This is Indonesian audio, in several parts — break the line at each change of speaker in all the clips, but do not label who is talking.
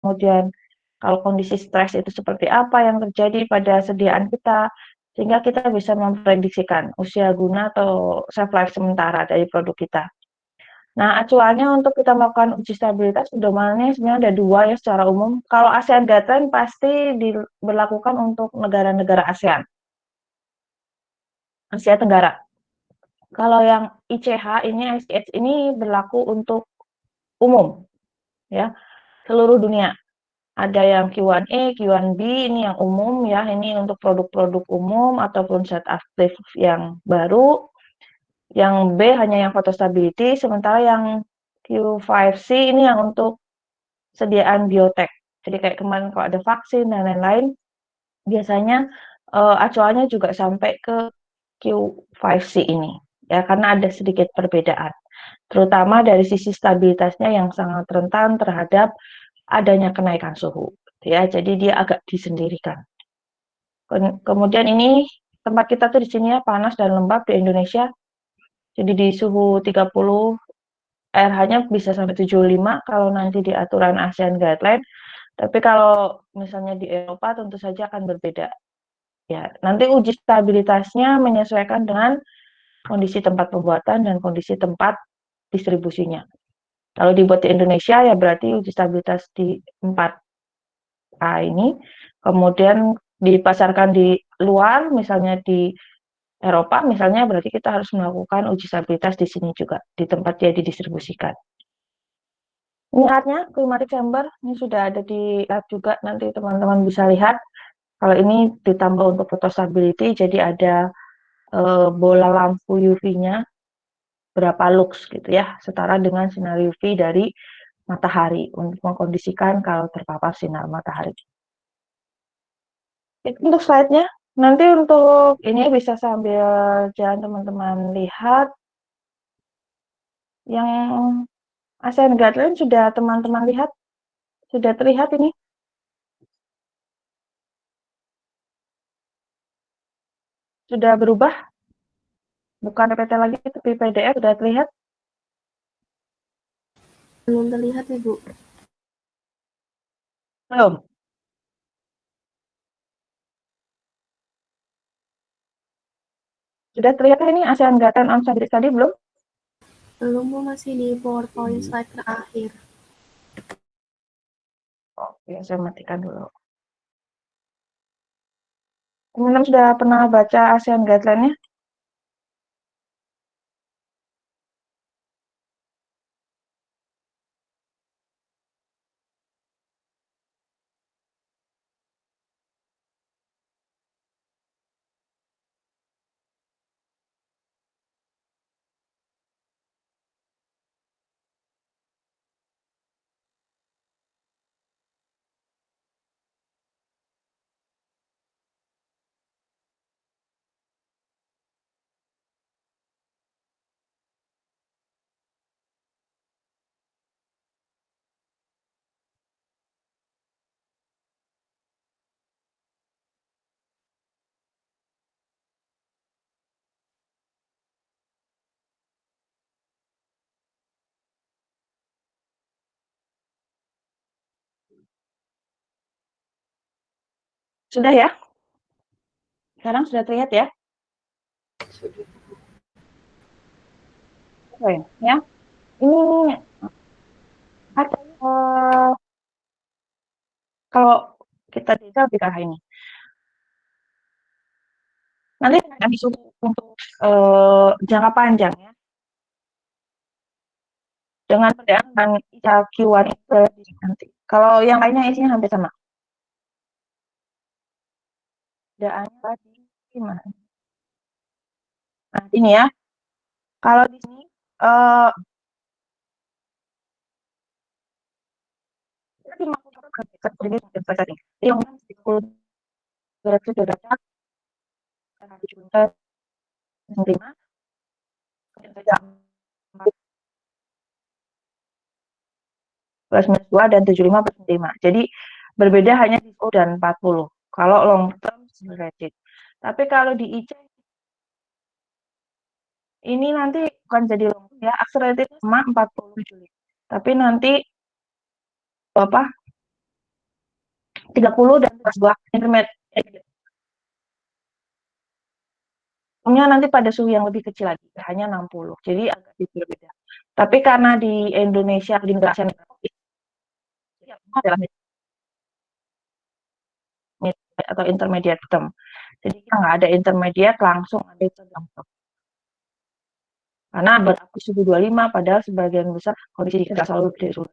kemudian kalau kondisi stres itu seperti apa yang terjadi pada sediaan kita, sehingga kita bisa memprediksikan usia guna atau shelf life sementara dari produk kita. Nah, acuannya untuk kita melakukan uji stabilitas pedomannya sebenarnya ada dua ya secara umum. Kalau ASEAN Guideline pasti diberlakukan untuk negara-negara ASEAN, Asia Tenggara. Kalau yang ICH ini, ICH ini berlaku untuk umum, ya, seluruh dunia. Ada yang Q1A, Q1B, ini yang umum ya, ini untuk produk-produk umum ataupun zat aktif yang baru. Yang B hanya yang photostability, sementara yang Q5C ini yang untuk sediaan biotek. Jadi kayak kemarin kalau ada vaksin dan lain-lain, biasanya acuannya juga sampai ke Q5C ini. Ya, karena ada sedikit perbedaan. Terutama dari sisi stabilitasnya yang sangat rentan terhadap adanya kenaikan suhu. Ya, jadi dia agak disendirikan. Kemudian ini tempat kita tuh di sini ya panas dan lembab di Indonesia. Jadi di suhu 30 RH-nya bisa sampai 75 kalau nanti di aturan ASEAN Guideline. Tapi kalau misalnya di Eropa tentu saja akan berbeda. Ya, nanti uji stabilitasnya menyesuaikan dengan kondisi tempat pembuatan dan kondisi tempat distribusinya. Kalau dibuat di Indonesia ya berarti uji stabilitas di 4A ini, kemudian dipasarkan di luar, misalnya di Eropa, misalnya berarti kita harus melakukan uji stabilitas di sini juga, di tempat dia didistribusikan. Ini artnya climatic chamber, ini sudah ada di app juga, nanti teman-teman bisa lihat. Kalau ini ditambah untuk photo stability, jadi ada bola lampu UV-nya berapa lux gitu ya, setara dengan sinar UV dari matahari untuk mengkondisikan kalau terpapar sinar matahari. Itu untuk slide-nya. Nanti untuk ini bisa sambil jalan teman-teman lihat yang ASEAN Guideline sudah teman-teman lihat, sudah terlihat ini, sudah berubah, bukan PPT lagi, tapi PDF sudah terlihat.
Belum terlihat, Ibu.
Belum. Sudah terlihat ini ASEAN Guideline on Stability tadi belum?
Belum, Bu, masih di PowerPoint slide terakhir.
Oke, saya matikan dulu. Teman-teman sudah pernah baca ASEAN Guideline-nya? Sudah ya? Sekarang sudah terlihat ya? Oke, ya. Ini ada kalau kita detail di arah ini. Nanti akan disuruh untuk jangka panjang ya. Dengan perbedaan Q1 itu nanti. Kalau yang lainnya isinya hampir sama. Perbedaannya tadi gimana? Nah, ini ya. Kalau di sini eh 50 jadi yang 10 derajat derajat menerima plus minus 2 dan 75 plus 5. Jadi berbeda hanya di O dan 40. Kalau long term related. Tapi kalau di IC ini nanti bukan jadi long term ya, accelerated sama 40 Juli. Tapi nanti apa 30 dan buah intermediate. Nanti pada suhu yang lebih kecil lagi, hanya 60. Jadi agak sedikit berbeda. Tapi karena di Indonesia, di negara Asia adalah atau intermediate term. Jadi kita nggak ada intermediate, langsung ada sedang term. Karena berlaku suhu 25, padahal sebagian besar kondisi kita selalu dari suhu.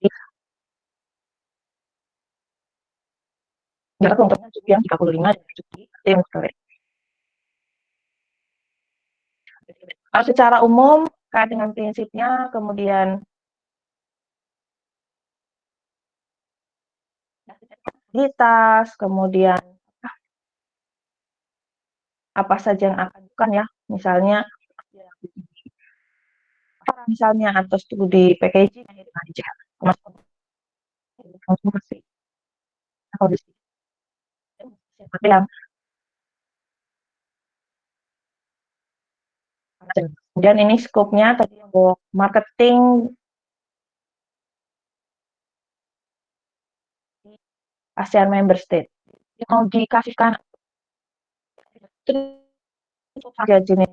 Jadi berlaku untuk suhu yang 35 dan suhu yang sekali. Secara umum, kait dengan prinsipnya, kemudian fasilitas, kemudian apa saja yang akan dilakukan ya, misalnya atau studi packaging yang dengan dijaga, konsumsi, bilang. Kemudian ini skopnya tadi untuk marketing di ASEAN member state. Mau dikasihkan tiga jenis,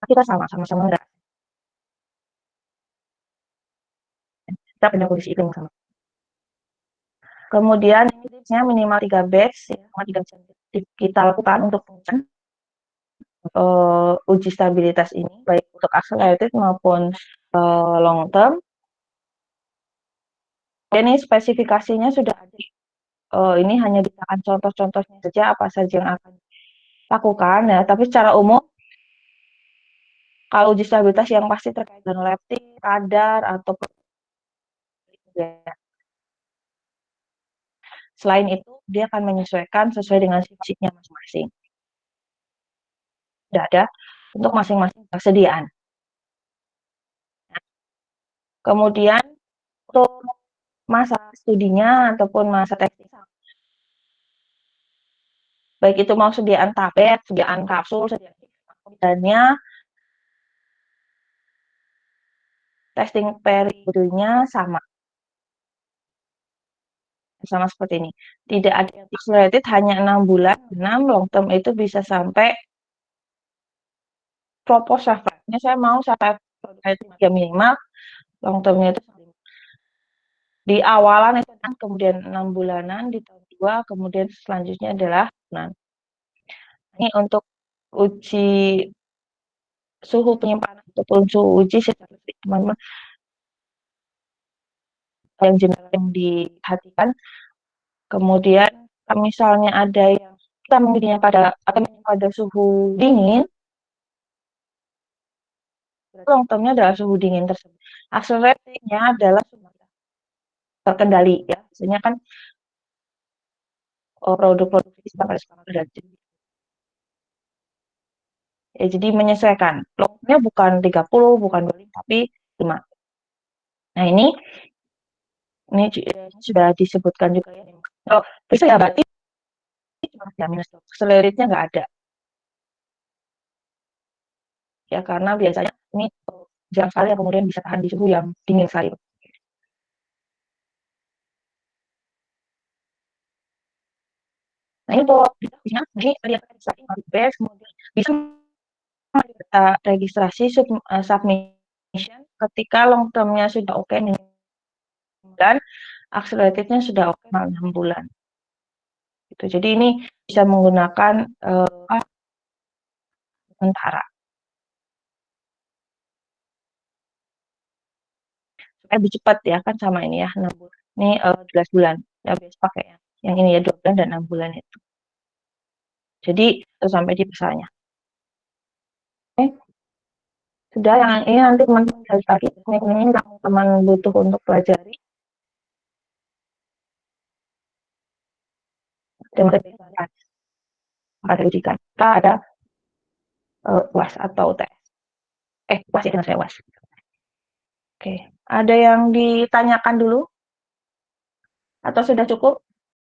kita sama-sama kita punya kondisi itu sama. Kemudian ini minimal 3 batch ya, 3 kita lakukan untuk uji stabilitas ini, baik untuk accelerated maupun long term. Ini spesifikasinya sudah ada. Ini hanya ditakan contoh-contohnya saja, apa saja yang akan lakukan ya, tapi secara umum kalau uji stabilitas yang pasti terkait dengan leptin, kadar, atau ya. Selain itu, dia akan menyesuaikan sesuai dengan fisiknya masing-masing. Sudah ada untuk masing-masing persediaan. Kemudian untuk masa studinya ataupun masa testing, baik itu mau sediaan tablet, sediaan kapsul, sediaan testing periodenya sama seperti ini. Tidak ada yang accelerated, hanya 6 bulan, 6 long term itu bisa sampai proposal. Ini saya mau sampai 3 minimal, long termnya itu di awalan itu kan, kemudian 6 bulanan di tahun 2, kemudian selanjutnya adalah bulan. Ini untuk uji suhu penyimpanan ataupun suhu uji secara teman-teman yang general yang diperhatikan. Kemudian misalnya ada yang kita memilihnya pada suhu dingin, long termnya adalah suhu dingin tersebut. Accelerated-nya adalah suhu terkendali ya. Biasanya kan produk-produk pada skala derajat. Ya, jadi menyesuaikan. Long-nya bukan 30, bukan 25, tapi 5. Nah, ini sudah disebutkan juga ya. Kalau bisa ya berarti cuma minus, accelerate-nya nggak ada. Ya, karena biasanya ini jarang sekali yang kemudian bisa tahan di suhu yang dingin sekali. Nah, ini untuk ini registrasi best, kemudian bisa kita registrasi submission ketika long term-nya sudah oke, dan accelerated-nya sudah oke 6 bulan. Gitu. Jadi ini bisa menggunakan sementara. Supaya lebih cepat ya, kan sama ini ya, 6 bulan. Ini 12 bulan. Ya biasa pakai ya. Yang ini ya 2 bulan dan 6 bulan itu. Jadi sampai di pesannya. Oke. Sudah, yang ini nanti teman-teman harus lagi ini teman-teman butuh untuk pelajari. Dan ada ujikan. Kita ada UAS atau UTS. UAS ya, saya UAS. Oke, ada yang ditanyakan dulu? Atau sudah cukup?